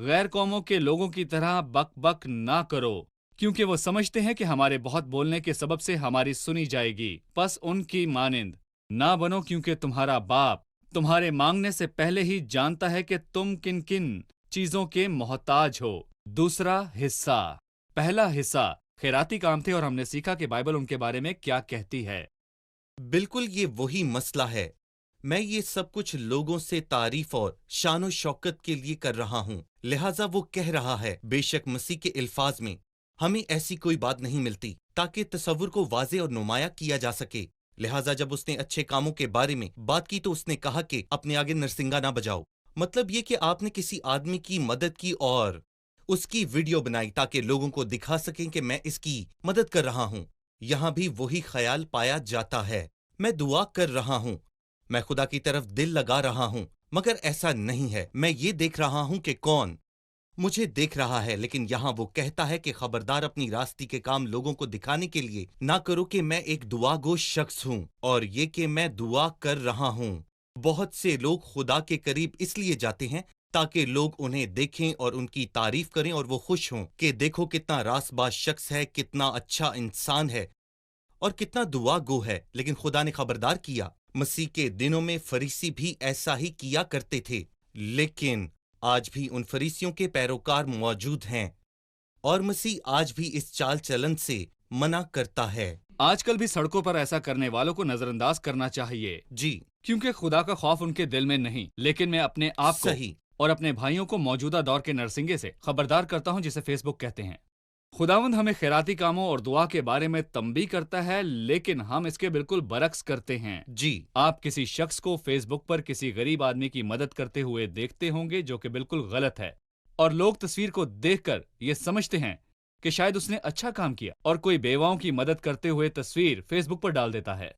غیر قوموں کے لوگوں کی طرح بک بک نہ کرو، کیونکہ وہ سمجھتے ہیں کہ ہمارے بہت بولنے کے سبب سے ہماری سنی جائے گی۔ پس ان کی مانند نہ بنو، کیونکہ تمہارا باپ تمہارے مانگنے سے پہلے ہی جانتا ہے کہ تم کن کن چیزوں کے محتاج ہو۔ دوسرا حصہ۔ پہلا حصہ خیراتی کام تھے، اور ہم نے سیکھا کہ بائبل ان کے بارے میں کیا کہتی ہے۔ بالکل یہ وہی مسئلہ ہے۔ میں یہ سب کچھ لوگوں سے تعریف اور شان و شوکت کے لیے کر رہا ہوں، لہٰذا وہ کہہ رہا ہے بے شک مسیح کے الفاظ میں ہمیں ایسی کوئی بات نہیں ملتی تاکہ تصور کو واضح اور نمایاں کیا جا سکے۔ لہٰذا جب اس نے اچھے کاموں کے بارے میں بات کی تو اس نے کہا کہ اپنے آگے نرسنگا نہ بجاؤ۔ مطلب یہ کہ آپ نے کسی آدمی کی مدد کی اور اس کی ویڈیو بنائی تاکہ لوگوں کو دکھا سکیں کہ میں اس کی مدد کر رہا ہوں۔ یہاں بھی وہی خیال پایا جاتا ہے، میں دعا کر رہا ہوں، میں خدا کی طرف دل لگا رہا ہوں، مگر ایسا نہیں ہے۔ میں یہ دیکھ رہا ہوں کہ کون مجھے دیکھ رہا ہے، لیکن یہاں وہ کہتا ہے کہ خبردار اپنی راستی کے کام لوگوں کو دکھانے کے لیے نہ کرو کہ میں ایک دعا گو شخص ہوں، اور یہ کہ میں دعا کر رہا ہوں۔ بہت سے لوگ خدا کے قریب اس لیے جاتے ہیں تاکہ لوگ انہیں دیکھیں اور ان کی تعریف کریں اور وہ خوش ہوں کہ دیکھو کتنا راست باز شخص ہے، کتنا اچھا انسان ہے اور کتنا دعا گو ہے۔ لیکن خدا نے خبردار کیا، مسیح کے دنوں میں فریسی بھی ایسا ہی کیا کرتے تھے، لیکن آج بھی ان فریسیوں کے پیروکار موجود ہیں، اور مسیح آج بھی اس چال چلن سے منع کرتا ہے۔ آج کل بھی سڑکوں پر ایسا کرنے والوں کو نظر انداز کرنا چاہیے، جی کیونکہ خدا کا خوف ان کے دل میں نہیں۔ لیکن میں اپنے آپ کو صحیح۔ اور اپنے بھائیوں کو موجودہ دور کے نرسنگے سے خبردار کرتا ہوں، جسے فیس بک کہتے ہیں۔ خداوند ہمیں خیراتی کاموں اور دعا کے بارے میں تنبیہ کرتا ہے، لیکن ہم اس کے بالکل برعکس کرتے ہیں۔ جی آپ کسی شخص کو فیس بک پر کسی غریب آدمی کی مدد کرتے ہوئے دیکھتے ہوں گے، جو کہ بالکل غلط ہے، اور لوگ تصویر کو دیکھ کر یہ سمجھتے ہیں کہ شاید اس نے اچھا کام کیا، اور کوئی بیواؤں کی مدد کرتے ہوئے تصویر فیس بک پر ڈال دیتا ہے،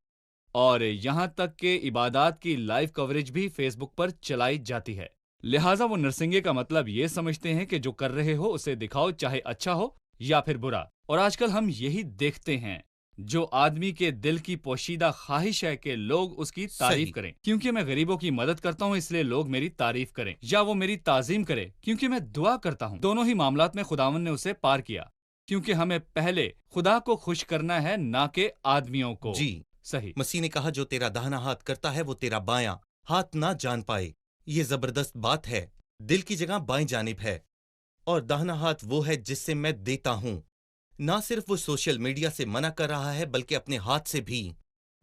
اور یہاں تک کہ عبادات کی لائیو کوریج بھی فیس بک پر چلائی جاتی ہے۔ لہٰذا وہ نرسنگے کا مطلب یہ سمجھتے ہیں کہ جو کر رہے ہو اسے دکھاؤ، چاہے اچھا ہو یا پھر برا۔ اور آج کل ہم یہی دیکھتے ہیں، جو آدمی کے دل کی پوشیدہ خواہش ہے کہ لوگ اس کی تعریف صحیح۔ کریں، کیونکہ میں غریبوں کی مدد کرتا ہوں اس لیے لوگ میری تعریف کریں، یا وہ میری تعظیم کرے کیونکہ میں دعا کرتا ہوں۔ دونوں ہی معاملات میں خداوند نے اسے پار کیا، کیونکہ ہمیں پہلے خدا کو خوش کرنا ہے، نہ کہ آدمیوں کو۔ جی صحیح۔ مسیح نے کہا جو تیرا داہنا ہاتھ کرتا ہے وہ تیرا بایاں ہاتھ نہ جان پائے۔ یہ زبردست بات ہے۔ دل کی جگہ بائیں جانب ہے، اور داہنا ہاتھ وہ ہے جس سے میں دیتا ہوں۔ نہ صرف وہ سوشل میڈیا سے منع کر رہا ہے بلکہ اپنے ہاتھ سے بھی،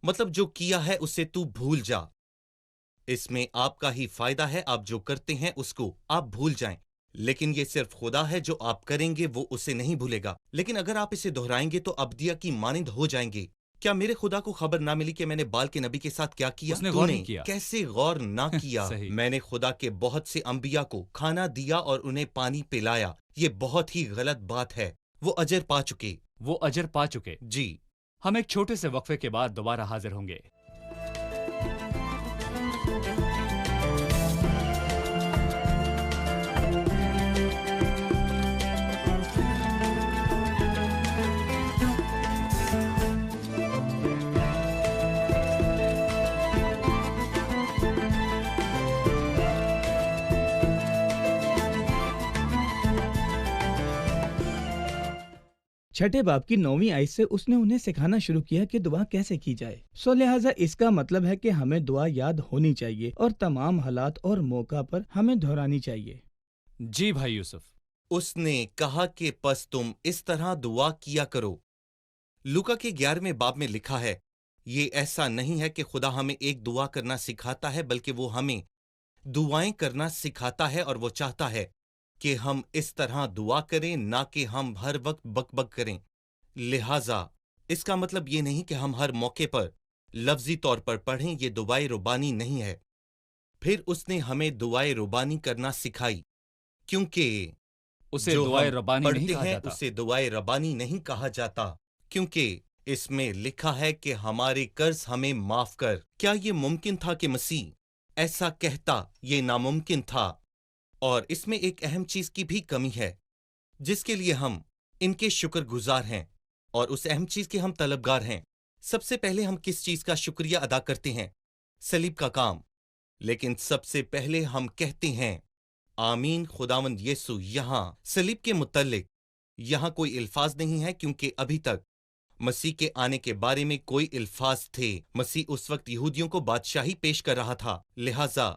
مطلب جو کیا ہے اسے تو بھول جا، اس میں آپ کا ہی فائدہ ہے، آپ جو کرتے ہیں اس کو آپ بھول جائیں، لیکن یہ صرف خدا ہے جو آپ کریں گے وہ اسے نہیں بھولے گا، لیکن اگر آپ اسے دہرائیں گے تو ابدیہ کی مانند ہو جائیں گے۔ کیا میرے خدا کو خبر نہ ملی کہ میں نے بال کے نبی کے ساتھ کیا کیا؟ اس نے تو غور نے نہیں کیا۔ کیسے غور نہ کیا؟ صحیح۔ میں نے خدا کے بہت سے انبیاء کو کھانا دیا اور انہیں پانی پلایا، یہ بہت ہی غلط بات ہے۔ وہ اجر پا چکے۔ وہ اجر پا چکے۔ جی ہم ایک چھوٹے سے وقفے کے بعد دوبارہ حاضر ہوں گے۔ چھٹے باب کی 9ویں آیت سے اس نے انہیں سکھانا شروع کیا کہ دعا کیسے کی جائے۔ لہٰذا اس کا مطلب ہے کہ ہمیں دعا یاد ہونی چاہیے اور تمام حالات اور موقع پر ہمیں دہرانی چاہیے۔ جی بھائی یوسف۔ اس نے کہا کہ پس تم اس طرح دعا کیا کرو۔ لوکا کے 11ویں باب میں لکھا ہے، یہ ایسا نہیں ہے کہ خدا ہمیں ایک دعا کرنا سکھاتا ہے بلکہ وہ ہمیں دعائیں کرنا سکھاتا ہے، اور وہ چاہتا ہے کہ ہم اس طرح دعا کریں، نہ کہ ہم ہر وقت بک بک کریں۔ لہٰذا اس کا مطلب یہ نہیں کہ ہم ہر موقع پر لفظی طور پر پڑھیں، یہ دعائے ربانی نہیں ہے۔ پھر اس نے ہمیں دعائے ربانی کرنا سکھائی، کیونکہ اسے جو دعائے ہم ربانی نہیں پڑھتے کہا ہیں جاتا۔ اسے دعائے ربانی نہیں کہا جاتا، کیونکہ اس میں لکھا ہے کہ ہمارے قرض ہمیں معاف کر۔ کیا یہ ممکن تھا کہ مسیح ایسا کہتا؟ یہ ناممکن تھا، اور اس میں ایک اہم چیز کی بھی کمی ہے جس کے لیے ہم ان کے شکر گزار ہیں، اور اس اہم چیز کے ہم طلبگار ہیں۔ سب سے پہلے ہم کس چیز کا شکریہ ادا کرتے ہیں؟ صلیب کا کام۔ لیکن سب سے پہلے ہم کہتے ہیں آمین خداوند یسوع۔ یہاں صلیب کے متعلق یہاں کوئی الفاظ نہیں ہے کیونکہ ابھی تک مسیح کے آنے کے بارے میں کوئی الفاظ تھے۔ مسیح اس وقت یہودیوں کو بادشاہی پیش کر رہا تھا، لہٰذا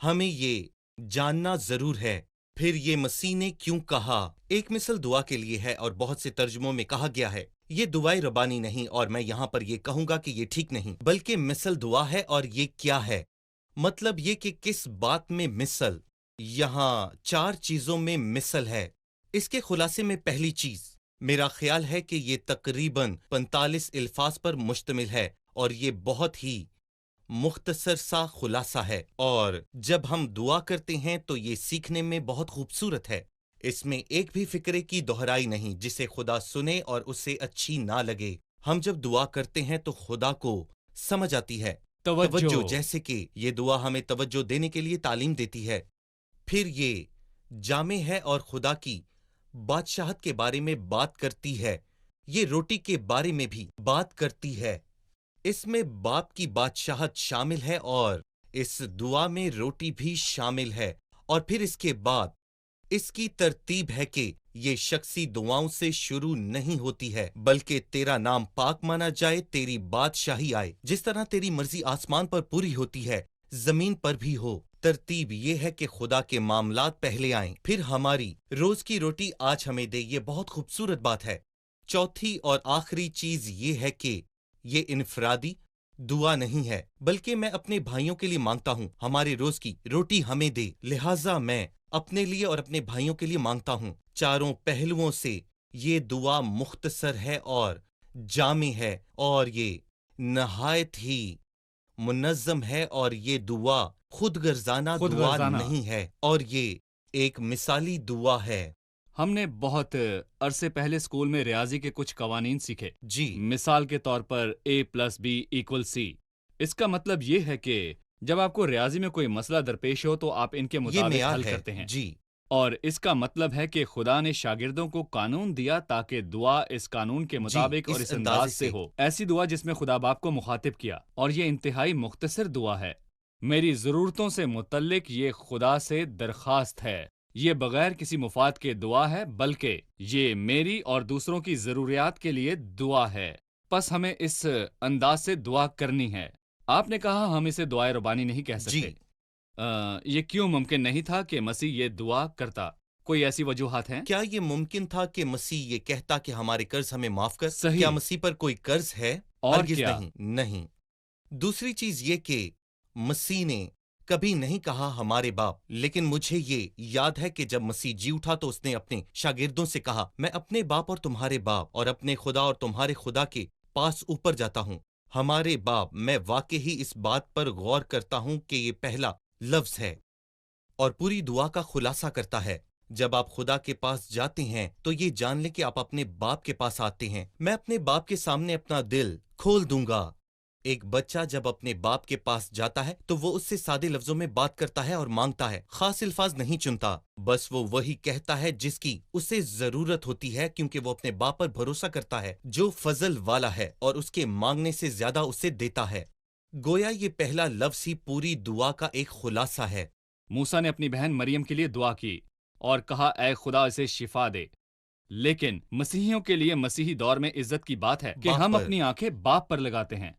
ہمیں یہ جاننا ضرور ہے پھر یہ مسیح نے کیوں کہا۔ ایک مثل دعا کے لیے ہے اور بہت سے ترجموں میں کہا گیا ہے یہ دعائے ربانی نہیں، اور میں یہاں پر یہ کہوں گا کہ یہ ٹھیک نہیں، بلکہ مثل دعا ہے۔ اور یہ کیا ہے؟ مطلب یہ کہ کس بات میں مثل؟ یہاں 4 چیزوں میں مثل ہے۔ اس کے خلاصے میں پہلی چیز میرا خیال ہے کہ یہ تقریباً 45 الفاظ پر مشتمل ہے، اور یہ بہت ہی مختصر سا خلاصہ ہے، اور جب ہم دعا کرتے ہیں تو یہ سیکھنے میں بہت خوبصورت ہے۔ اس میں ایک بھی فکرے کی دہرائی نہیں جسے خدا سنے اور اسے اچھی نہ لگے۔ ہم جب دعا کرتے ہیں تو خدا کو سمجھ آتی ہے توجہ، جیسے کہ یہ دعا ہمیں توجہ دینے کے لیے تعلیم دیتی ہے۔ پھر یہ جامع ہے اور خدا کی بادشاہت کے بارے میں بات کرتی ہے۔ یہ روٹی کے بارے میں بھی بات کرتی ہے۔ اس میں باپ کی بادشاہت شامل ہے اور اس دعا میں روٹی بھی شامل ہے۔ اور پھر اس کے بعد اس کی ترتیب ہے کہ یہ شخصی دعاؤں سے شروع نہیں ہوتی ہے بلکہ تیرا نام پاک مانا جائے، تیری بادشاہی آئے، جس طرح تیری مرضی آسمان پر پوری ہوتی ہے زمین پر بھی ہو۔ ترتیب یہ ہے کہ خدا کے معاملات پہلے آئیں، پھر ہماری روز کی روٹی آج ہمیں دے۔ یہ بہت خوبصورت بات ہے۔ چوتھی اور آخری چیز یہ ہے کہ یہ انفرادی دعا نہیں ہے بلکہ میں اپنے بھائیوں کے لیے مانگتا ہوں ہمارے روز کی روٹی ہمیں دے، لہٰذا میں اپنے لیے اور اپنے بھائیوں کے لیے مانگتا ہوں۔ چاروں پہلوؤں سے یہ دعا مختصر ہے اور جامع ہے، اور یہ نہایت ہی منظم ہے، اور یہ دعا خود غرضانہ دعا نہیں ہے، اور یہ ایک مثالی دعا ہے۔ ہم نے بہت عرصے پہلے اسکول میں ریاضی کے کچھ قوانین سیکھے۔ جی مثال کے طور پر A+B=C۔ اس کا مطلب یہ ہے کہ جب آپ کو ریاضی میں کوئی مسئلہ درپیش ہو تو آپ ان کے یہ مطابق معیار حل ہے۔ کرتے ہیں۔ جی اور اس کا مطلب ہے کہ خدا نے شاگردوں کو قانون دیا تاکہ دعا اس قانون کے مطابق اور اس انداز سے ہو۔ ایسی دعا جس میں خدا باپ کو مخاطب کیا، اور یہ انتہائی مختصر دعا ہے۔ میری ضرورتوں سے متعلق یہ خدا سے درخواست ہے۔ یہ بغیر کسی مفاد کے دعا ہے بلکہ یہ میری اور دوسروں کی ضروریات کے لیے دعا ہے۔ پس ہمیں اس انداز سے دعا کرنی ہے۔ آپ نے کہا ہم اسے دعائے ربانی نہیں کہہ سکتے۔ جی یہ کیوں ممکن نہیں تھا کہ مسیح یہ دعا کرتا؟ کوئی ایسی وجوہات ہیں؟ کیا یہ ممکن تھا کہ مسیح یہ کہتا کہ ہمارے قرض ہمیں معاف کر؟ صحیح۔ کیا مسیح پر کوئی قرض ہے؟ اور ہرگز کیا؟ نہیں۔ دوسری چیز یہ کہ مسیح نے کبھی نہیں کہا ہمارے باپ، لیکن مجھے یہ یاد ہے کہ جب مسیح جی اٹھا تو اس نے اپنے شاگردوں سے کہا میں اپنے باپ اور تمہارے باپ اور اپنے خدا اور تمہارے خدا کے پاس اوپر جاتا ہوں۔ ہمارے باپ، میں واقعی اس بات پر غور کرتا ہوں کہ یہ پہلا لفظ ہے اور پوری دعا کا خلاصہ کرتا ہے۔ جب آپ خدا کے پاس جاتے ہیں تو یہ جان لیں کہ آپ اپنے باپ کے پاس آتے ہیں۔ میں اپنے باپ کے سامنے اپنا دل کھول دوں گا۔ ایک بچہ جب اپنے باپ کے پاس جاتا ہے تو وہ اس سے سادے لفظوں میں بات کرتا ہے اور مانگتا ہے، خاص الفاظ نہیں چنتا، بس وہ وہی کہتا ہے جس کی اسے ضرورت ہوتی ہے، کیونکہ وہ اپنے باپ پر بھروسہ کرتا ہے جو فضل والا ہے اور اس کے مانگنے سے زیادہ اسے دیتا ہے۔ گویا یہ پہلا لفظ ہی پوری دعا کا ایک خلاصہ ہے۔ موسیٰ نے اپنی بہن مریم کے لیے دعا کی اور کہا اے خدا اسے شفا دے، لیکن مسیحیوں کے لیے مسیحی دور میں عزت کی بات ہے کہ باپ ہم پر۔ اپنی آنکھیں باپ پر لگاتے ہیں۔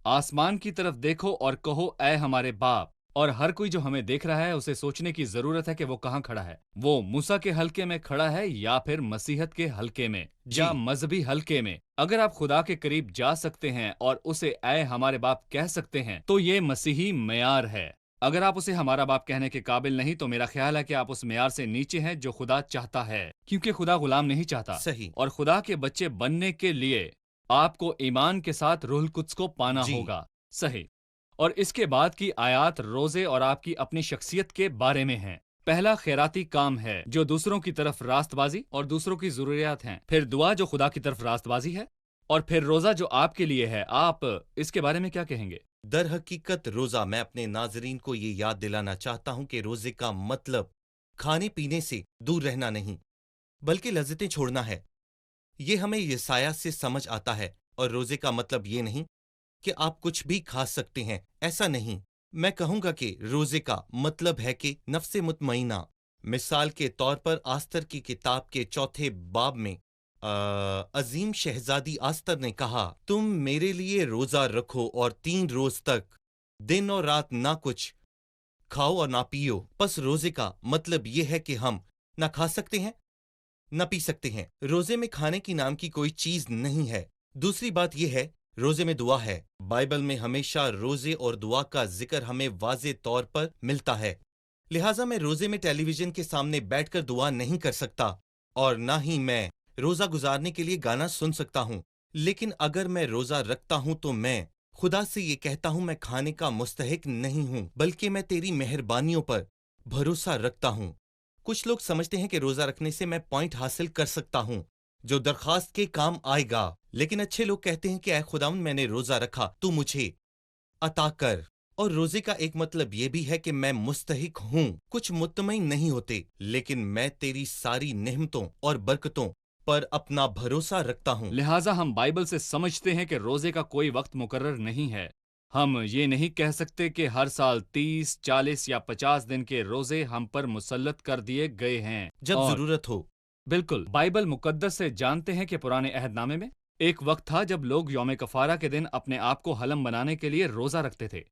آسمان کی طرف دیکھو اور کہو اے ہمارے باپ، اور ہر کوئی جو ہمیں دیکھ رہا ہے اسے سوچنے کی ضرورت ہے کہ وہ کہاں کھڑا ہے۔ وہ موسیٰ کے حلقے میں کھڑا ہے یا پھر مسیحت کے حلقے میں یا مذہبی حلقے میں۔ اگر آپ خدا کے قریب جا سکتے ہیں اور اسے اے ہمارے باپ کہہ سکتے ہیں تو یہ مسیحی معیار ہے۔ اگر آپ اسے ہمارا باپ کہنے کے قابل نہیں تو میرا خیال ہے کہ آپ اس معیار سے نیچے ہیں جو خدا چاہتا ہے، کیونکہ خدا غلام نہیں چاہتا۔ صحیح۔ اور خدا کے بچے بننے کے لیے آپ کو ایمان کے ساتھ روح القدس کو پانا ہوگا۔ صحیح۔ اور اس کے بعد کی آیات روزے اور آپ کی اپنی شخصیت کے بارے میں ہیں۔ پہلا خیراتی کام ہے جو دوسروں کی طرف راست بازی اور دوسروں کی ضروریات ہیں، پھر دعا جو خدا کی طرف راست بازی ہے، اور پھر روزہ جو آپ کے لیے ہے۔ آپ اس کے بارے میں کیا کہیں گے؟ در حقیقت روزہ، میں اپنے ناظرین کو یہ یاد دلانا چاہتا ہوں کہ روزے کا مطلب کھانے پینے سے دور رہنا نہیں بلکہ لذتیں چھوڑنا ہے۔ یہ ہمیں یسایہ سے سمجھ آتا ہے، اور روزے کا مطلب یہ نہیں کہ آپ کچھ بھی کھا سکتے ہیں، ایسا نہیں۔ میں کہوں گا کہ روزے کا مطلب ہے کہ نفس مطمئنہ مثال کے طور پر آستر کی کتاب کے 4 باب میں عظیم شہزادی آستر نے کہا، تم میرے لیے روزہ رکھو اور 3 روز تک دن اور رات نہ کچھ کھاؤ اور نہ پیو۔ پس روزے کا مطلب یہ ہے کہ ہم نہ کھا سکتے ہیں نہ پی سکتے ہیں۔ روزے میں کھانے کی نام کی کوئی چیز نہیں ہے۔ دوسری بات یہ ہے، روزے میں دعا ہے۔ بائبل میں ہمیشہ روزے اور دعا کا ذکر ہمیں واضح طور پر ملتا ہے، لہٰذا میں روزے میں ٹیلی ویژن کے سامنے بیٹھ کر دعا نہیں کر سکتا اور نہ ہی میں روزہ گزارنے کے لیے گانا سن سکتا ہوں۔ لیکن اگر میں روزہ رکھتا ہوں تو میں خدا سے یہ کہتا ہوں میں کھانے کا مستحق نہیں ہوں، بلکہ میں تیری مہربانیوں پر بھروسہ رکھتا ہوں۔ کچھ لوگ سمجھتے ہیں کہ روزہ رکھنے سے میں پوائنٹ حاصل کر سکتا ہوں جو درخواست کے کام آئے گا، لیکن اچھے لوگ کہتے ہیں کہ اے خداوند میں نے روزہ رکھا، تو مجھے عطا کر۔ اور روزے کا ایک مطلب یہ بھی ہے کہ میں مستحق ہوں۔ کچھ مطمئن نہیں ہوتے، لیکن میں تیری ساری نعمتوں اور برکتوں پر اپنا بھروسہ رکھتا ہوں۔ لہٰذا ہم بائبل سے سمجھتے ہیں کہ روزے کا کوئی وقت مقرر نہیں ہے۔ ہم یہ نہیں کہہ سکتے کہ ہر سال 30، 40 یا 50 دن کے روزے ہم پر مسلط کر دیے گئے ہیں جب اور ضرورت ہو۔ بالکل، بائبل مقدس سے جانتے ہیں کہ پرانے عہد نامے میں ایک وقت تھا جب لوگ یوم کفارہ کے دن اپنے آپ کو حلم بنانے کے لیے روزہ رکھتے تھے،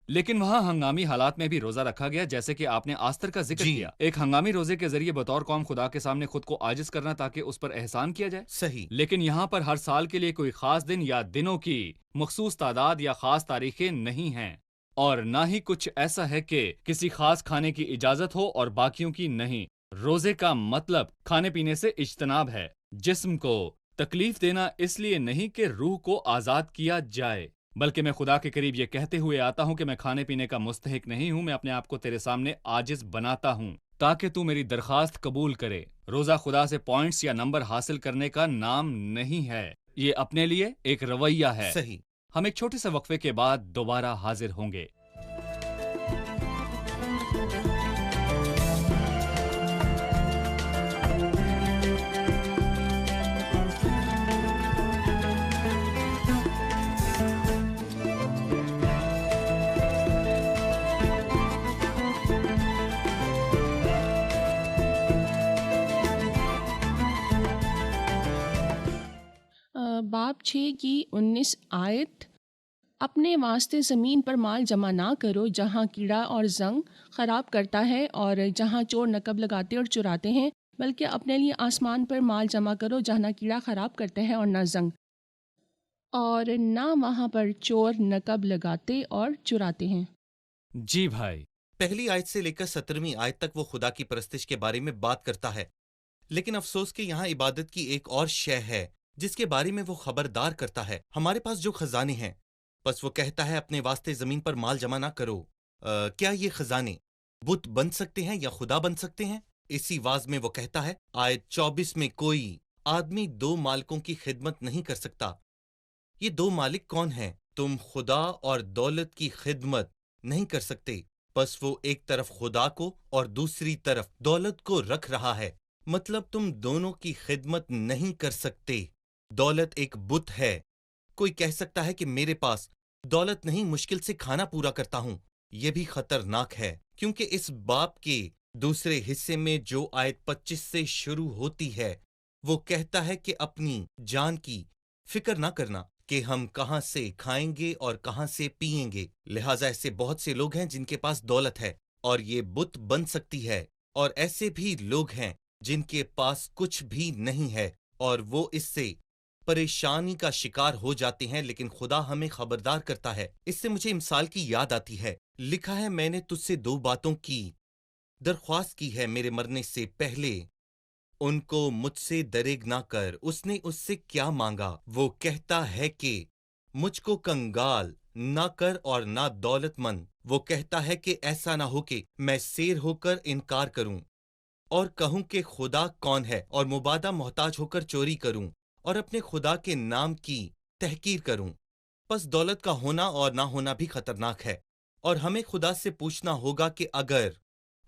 لیکن وہاں ہنگامی حالات میں بھی روزہ رکھا گیا، جیسے کہ آپ نے آستر کا ذکر جی کیا، ایک ہنگامی روزے کے ذریعے بطور قوم خدا کے سامنے خود کو عاجز کرنا تاکہ اس پر احسان کیا جائے۔ صحیح۔ لیکن یہاں پر ہر سال کے لیے کوئی خاص دن یا دنوں کی مخصوص تعداد یا خاص تاریخیں نہیں ہیں، اور نہ ہی کچھ ایسا ہے کہ کسی خاص کھانے کی اجازت ہو اور باقیوں کی نہیں۔ روزے کا مطلب کھانے پینے سے اجتناب ہے، جسم کو تکلیف دینا اس لیے نہیں کہ روح کو آزاد کیا جائے، بلکہ میں خدا کے قریب یہ کہتے ہوئے آتا ہوں کہ میں کھانے پینے کا مستحق نہیں ہوں، میں اپنے آپ کو تیرے سامنے عاجز بناتا ہوں تاکہ تو میری درخواست قبول کرے۔ روزہ خدا سے پوائنٹس یا نمبر حاصل کرنے کا نام نہیں ہے، یہ اپنے لیے ایک رویہ ہے۔ صحیح۔ ہم ایک چھوٹے سے وقفے کے بعد دوبارہ حاضر ہوں گے۔ باب 6 کی 19 آیت، اپنے واسطے زمین پر مال جمع نہ کرو جہاں کیڑا اور زنگ خراب کرتا ہے اور جہاں چور نقب لگاتے اور چراتے ہیں، بلکہ اپنے لیے آسمان پر مال جمع کرو جہاں نہ کیڑا خراب کرتے ہیں اور نہ زنگ، اور نہ وہاں پر چور نقب لگاتے اور چراتے ہیں۔ جی بھائی، پہلی آیت سے لے کر 17ویں آیت تک وہ خدا کی پرستش کے بارے میں بات کرتا ہے، لیکن افسوس کہ یہاں عبادت کی ایک اور شے ہے جس کے بارے میں وہ خبردار کرتا ہے۔ ہمارے پاس جو خزانے ہیں، بس وہ کہتا ہے اپنے واسطے زمین پر مال جمع نہ کرو۔ کیا یہ خزانے بت بن سکتے ہیں یا خدا بن سکتے ہیں؟ اسی واز میں وہ کہتا ہے آیت 24 میں، کوئی آدمی 2 مالکوں کی خدمت نہیں کر سکتا۔ یہ 2 مالک کون ہیں؟ تم خدا اور دولت کی خدمت نہیں کر سکتے۔ بس وہ ایک طرف خدا کو اور دوسری طرف دولت کو رکھ رہا ہے، مطلب تم دونوں کی خدمت نہیں کر سکتے۔ دولت ایک بت ہے۔ کوئی کہہ سکتا ہے کہ میرے پاس دولت نہیں، مشکل سے کھانا پورا کرتا ہوں۔ یہ بھی خطرناک ہے، کیونکہ اس باب کے دوسرے حصے میں جو آیت 25 سے شروع ہوتی ہے وہ کہتا ہے کہ اپنی جان کی فکر نہ کرنا کہ ہم کہاں سے کھائیں گے اور کہاں سے پیئیں گے۔ لہٰذا ایسے بہت سے لوگ ہیں جن کے پاس دولت ہے اور یہ بت بن سکتی ہے، اور ایسے بھی لوگ ہیں جن کے پاس کچھ بھی نہیں ہے اور وہ اس سے پریشانی کا شکار ہو جاتے ہیں، لیکن خدا ہمیں خبردار کرتا ہے۔ اس سے مجھے مثال کی یاد آتی ہے، لکھا ہے میں نے تجھ سے 2 باتوں کی درخواست کی ہے میرے مرنے سے پہلے، ان کو مجھ سے دریغ نہ کر۔ اس نے اس سے کیا مانگا؟ وہ کہتا ہے کہ مجھ کو کنگال نہ کر اور نہ دولت مند۔ وہ کہتا ہے کہ ایسا نہ ہو کہ میں سیر ہو کر انکار کروں اور کہوں کہ خدا کون ہے، اور مبادہ محتاج ہو کر چوری کروں اور اپنے خدا کے نام کی تحقیر کروں۔ پس دولت کا ہونا اور نہ ہونا بھی خطرناک ہے، اور ہمیں خدا سے پوچھنا ہوگا کہ اگر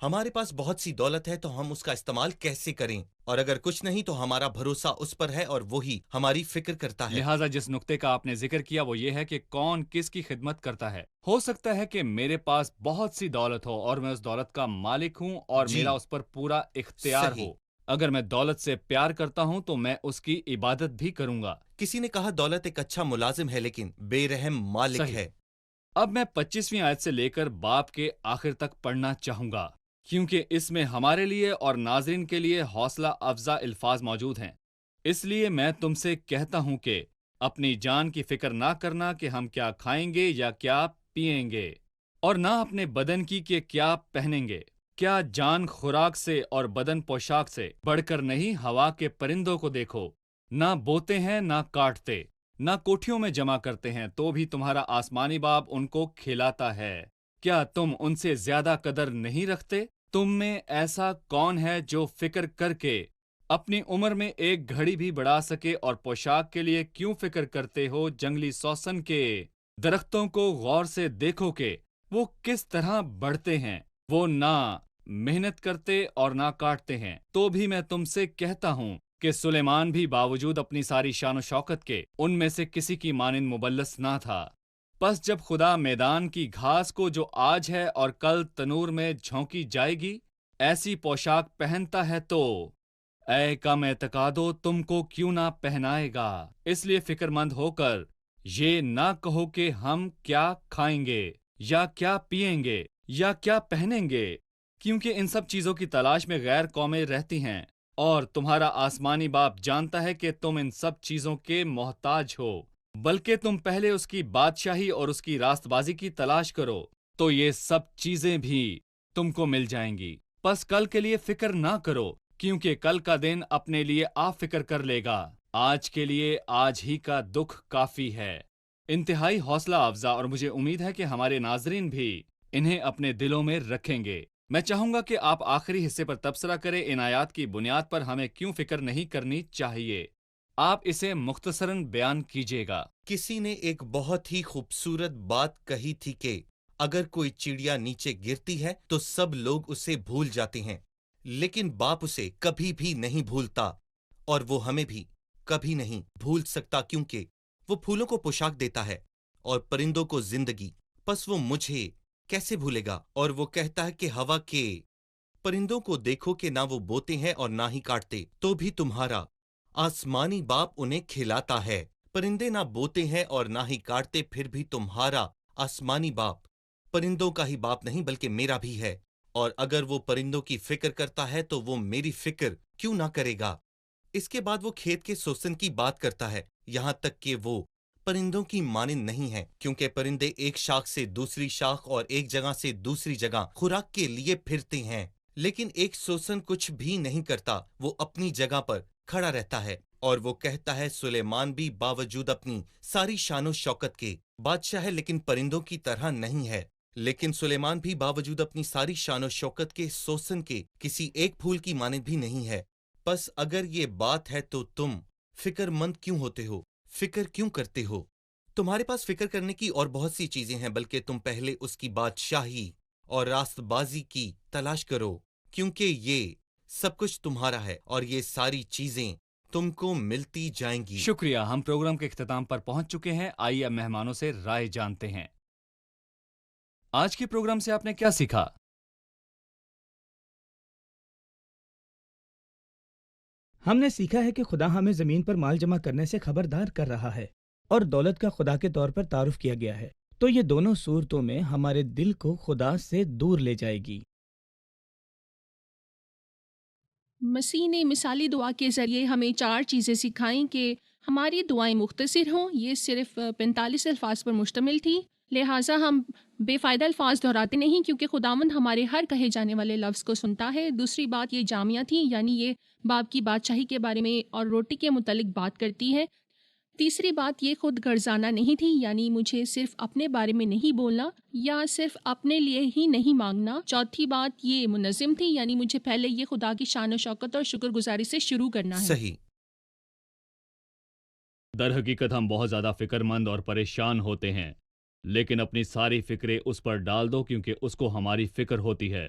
ہمارے پاس بہت سی دولت ہے تو ہم اس کا استعمال کیسے کریں؟ اور اگر کچھ نہیں تو ہمارا بھروسہ اس پر ہے اور وہی ہماری فکر کرتا ہے۔ لہٰذا جس نقطے کا آپ نے ذکر کیا وہ یہ ہے کہ کون کس کی خدمت کرتا ہے۔ ہو سکتا ہے کہ میرے پاس بہت سی دولت ہو اور میں اس دولت کا مالک ہوں اور جی، میرا اس پر پورا اختیار صحیح۔ ہو۔ اگر میں دولت سے پیار کرتا ہوں تو میں اس کی عبادت بھی کروں گا۔ کسی نے کہا دولت ایک اچھا ملازم ہے لیکن بے رحم مالک صحیح۔ ہے۔ اب میں 25ویں آیت سے لے کر باب کے آخر تک پڑھنا چاہوں گا کیونکہ اس میں ہمارے لیے اور ناظرین کے لیے حوصلہ افزا الفاظ موجود ہیں۔ اس لیے میں تم سے کہتا ہوں کہ اپنی جان کی فکر نہ کرنا کہ ہم کیا کھائیں گے یا کیا پئیں گے، اور نہ اپنے بدن کی کہ کیا پہنیں گے۔ کیا جان خوراک سے اور بدن پوشاک سے بڑھ کر نہیں؟ ہوا کے پرندوں کو دیکھو، نہ بوتے ہیں نہ کاٹتے، نہ کوٹھیوں میں جمع کرتے ہیں، تو بھی تمہارا آسمانی باپ ان کو کھلاتا ہے۔ کیا تم ان سے زیادہ قدر نہیں رکھتے؟ تم میں ایسا کون ہے جو فکر کر کے اپنی عمر میں ایک گھڑی بھی بڑھا سکے؟ اور پوشاک کے لیے کیوں فکر کرتے ہو؟ جنگلی سوسن کے درختوں کو غور سے دیکھو کہ وہ کس طرح بڑھتے ہیں، وہ نہ محنت کرتے اور نہ کاٹتے ہیں۔ تو بھی میں تم سے کہتا ہوں کہ سلیمان بھی باوجود اپنی ساری شان و شوکت کے ان میں سے کسی کی مانند مبلس نہ تھا۔ پس جب خدا میدان کی گھاس کو جو آج ہے اور کل تنور میں جھونکی جائے گی ایسی پوشاک پہنتا ہے تو اے کم اعتقادو تم کو کیوں نہ پہنائے گا۔ اس لیے فکر مند ہو کر یہ نہ کہو کہ ہم کیا کھائیں گے یا کیا پئیں گے یا کیا پہنیں گے، کیونکہ ان سب چیزوں کی تلاش میں غیر قومیں رہتی ہیں، اور تمہارا آسمانی باپ جانتا ہے کہ تم ان سب چیزوں کے محتاج ہو۔ بلکہ تم پہلے اس کی بادشاہی اور اس کی راست بازی کی تلاش کرو تو یہ سب چیزیں بھی تم کو مل جائیں گی۔ پس کل کے لیے فکر نہ کرو، کیونکہ کل کا دن اپنے لیے آپ فکر کر لے گا۔ آج کے لیے آج ہی کا دکھ کافی ہے۔ انتہائی حوصلہ افزا، اور مجھے امید ہے کہ ہمارے ناظرین بھی انہیں اپنے دلوں میں رکھیں گے۔ میں چاہوں گا کہ آپ آخری حصے پر تبصرہ کریں، ان آیات کی بنیاد پر ہمیں کیوں فکر نہیں کرنی چاہیے۔ آپ اسے مختصراً بیان کیجیے گا۔ کسی نے ایک بہت ہی خوبصورت بات کہی تھی کہ اگر کوئی چڑیا نیچے گرتی ہے تو سب لوگ اسے بھول جاتے ہیں، لیکن باپ اسے کبھی بھی نہیں بھولتا، اور وہ ہمیں بھی کبھی نہیں بھول سکتا، کیونکہ وہ پھولوں کو پوشاک دیتا ہے اور پرندوں کو زندگی۔ پس وہ مجھے کیسے بھولے گا؟ اور وہ کہتا ہے کہ ہوا کے پرندوں کو دیکھو کہ نہ وہ بوتے ہیں اور نہ ہی کاٹتے، تو بھی تمہارا آسمانی باپ انہیں کھلاتا ہے۔ پرندے نہ بوتے ہیں اور نہ ہی کاٹتے، پھر بھی تمہارا آسمانی باپ پرندوں کا ہی باپ نہیں بلکہ میرا بھی ہے، اور اگر وہ پرندوں کی فکر کرتا ہے تو وہ میری فکر کیوں نہ کرے گا؟ اس کے بعد وہ کھیت کے سوسن کی بات کرتا ہے، یہاں تک کہ وہ پرندوں کی مانند نہیں ہے، کیونکہ پرندے ایک شاخ سے دوسری شاخ اور ایک جگہ سے دوسری جگہ خوراک کے لیے پھرتے ہیں، لیکن ایک سوسن کچھ بھی نہیں کرتا، وہ اپنی جگہ پر کھڑا رہتا ہے۔ اور وہ کہتا ہے سلیمان بھی باوجود اپنی ساری شان و شوکت کے بادشاہ ہے لیکن پرندوں کی طرح نہیں ہے، لیکن سلیمان بھی باوجود اپنی ساری شان و شوکت کے سوسن کے کسی ایک پھول کی مانند بھی نہیں ہے۔ پس اگر یہ بات ہے تو تم فکر مند کیوں ہوتے ہو؟ فکر کیوں کرتے ہو؟ تمہارے پاس فکر کرنے کی اور بہت سی چیزیں ہیں، بلکہ تم پہلے اس کی بادشاہی اور راست بازی کی تلاش کرو، کیونکہ یہ سب کچھ تمہارا ہے اور یہ ساری چیزیں تم کو ملتی جائیں گی۔ شکریہ، ہم پروگرام کے اختتام پر پہنچ چکے ہیں۔ آئیے اب مہمانوں سے رائے جانتے ہیں۔ آج کے پروگرام سے آپ نے کیا سیکھا؟ ہم نے سیکھا ہے کہ خدا ہمیں زمین پر مال جمع کرنے سے خبردار کر رہا ہے، اور دولت کا خدا کے طور پر تعارف کیا گیا ہے، تو یہ دونوں صورتوں میں ہمارے دل کو خدا سے دور لے جائے گی۔ مسیح نے مثالی دعا کے ذریعے ہمیں 4 چیزیں سکھائیں کہ ہماری دعائیں مختصر ہوں۔ یہ صرف 45 الفاظ پر مشتمل تھی، لہٰذا ہم بے فائدہ الفاظ دہراتے نہیں، کیونکہ خداوند ہمارے ہر کہے جانے والے لفظ کو سنتا ہے۔ دوسری بات یہ جامعہ تھی، یعنی یہ باپ کی بادشاہی کے بارے میں اور روٹی کے متعلق بات کرتی ہے۔ تیسری بات یہ خود غرضانہ نہیں تھی، یعنی مجھے صرف اپنے بارے میں نہیں بولنا یا صرف اپنے لیے ہی نہیں مانگنا۔ چوتھی بات یہ منظم تھی، یعنی مجھے پہلے یہ خدا کی شان و شوکت اور شکر گزاری سے شروع کرنا ہے۔ صحیح۔ در حقیقت ہم بہت زیادہ فکر مند اور پریشان ہوتے ہیں، لیکن اپنی ساری فکریں اس پر ڈال دو، کیونکہ اس کو ہماری فکر ہوتی ہے